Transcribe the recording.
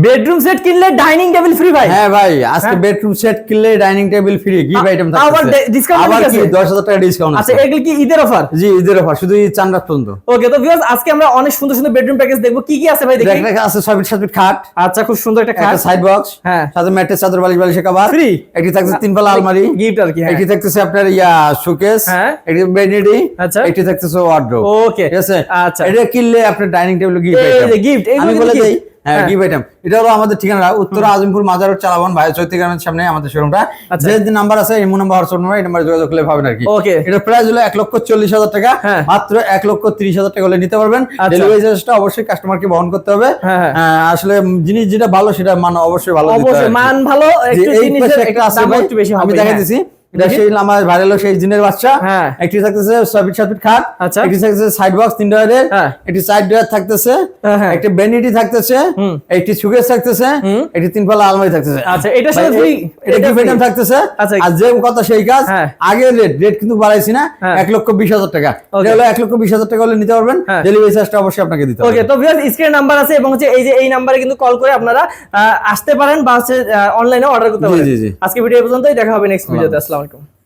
Bedroom set কিনলে dining table free ভাই। হ্যাঁ ভাই, আজকে বেডরুম সেট কিনলে dining table free, gift item থাকছে। আবার ডিসকাউন্ট আবার আছে, কি 10,000 টাকা ডিসকাউন্ট আচ্ছা আছে। এগুলো কি ঈদের অফার? জি, ঈদের অফার, শুধু ঈদ চাঁদ রাত পর্যন্ত। ওকে, তো ভিউয়ার্স আজকে আমরা অনেক সুন্দর সুন্দর বেডরুম প্যাকেজ দেখবো, কি কি আছে ভাই দেখি। দেখা আছে 6 ফিট 7 ফিট খাট, আচ্ছা খুব সুন্দর একটা খাট, একটা সাইড বক্স, হ্যাঁ সাথে ম্যাট্রেস, চাদর, বালিশ, বালিশের কভার ফ্রি। একটি থাকছে 3 পাল্লা আলমারি গিফট আর কি, হ্যাঁ একটি থাকতেছে আপনার শোকেস, হ্যাঁ একটি ভ্যানিটি, আচ্ছা একটি থাকতেছে ওয়ার্ডরোব। ওকে ঠিক আছে, আচ্ছা এটা কিনলে আপনার ডাইনিং টেবিল গিফট এই আইটেম। যে গিফট, আমি বলে দেই, হ্যাঁ হ্যাঁ। Gift item. এটা হলো আমাদের ঠিকানা উত্তরা আজিমপুর মাজার রোড, চালাবন ভাই চৈতি গ্রামের সামনে আমাদের শোরুমটা। আচ্ছা। যে নাম্বার আছে এই নাম্বার, হোয়াটসঅ্যাপ নাম্বার, এই নাম্বারে যোগাযোগ করলে পাবেন আর কি। ওকে, এটা প্রাইস হলো 1,40,000 টাকা, হ্যাঁ। মাত্র 1,30,000 টাকা হলে নিতে পারবেন। আচ্ছা। ডেলিভারি চার্জটা অবশ্যই কাস্টমারকে বহন করতে হবে। হ্যাঁ, হ্যাঁ। আসলে জিনিস যেটা ভালো সেটা মান অবশ্যই ভালো দিতে অবশ্যই হবে। মান ভালো, যে একটু এই জিনিসের পাশে একটা আছে দাম ভাই, একটু বেশি হবে, আমি দেখাই হ্যাঁ। দিছি। এটা দেখি। সেই আমার ভাইরাল সেই জিনের বাচ্চা, হ্যাঁ। একটি থাকতেছে 6 ফিট 7 ফিট খাট, আচ্ছা। একটি থাকতেছে সাইড বক্স 3 ডয়ারের, হ্যাঁ। একটি সাইড ডয়ার থাকতেছে, হ্যাঁ, হ্যাঁ। একটি ভ্যানিটি থাকতেছে, হুম। একটি সুকেস থাকতেছে, হুম। একটি 3 পাল্লা আলমারি থাকতেছে। আচ্ছা, এটার সাথে ভাই, ফ্রি, এটা এটা গিফট free। আইটেম থাকতেছে। আচ্ছা। আর যে কথা সেই কাজ, হ্যাঁ। আগে রেট কিন্তু বাড়াইছি না, হ্যাঁ। 1,20,000 টাকা। Okay. এটা হলো 1,20,000 টাকা হলে নিতে পারবেন। হ্যাঁ। ডেলিভারি চার্জটা অবশ্যই আপনাকে দিতে হবে। ওকে, তো ভিউয়ার্স স্ক্রিনে নাম্বার আছে এবং হচ্ছে এই যে এই নাম্বারে কিন্তু কল করে আপনারা আসতে পারেন বা হচ্ছে অনলাইনে অর্ডার করতে জি, পারেন। জি, জি। আজকে ভিডিও এই পর্যন্তই, দেখা হবে নেক্সট ভিডিওতে। আসসালামু আলাইকুম।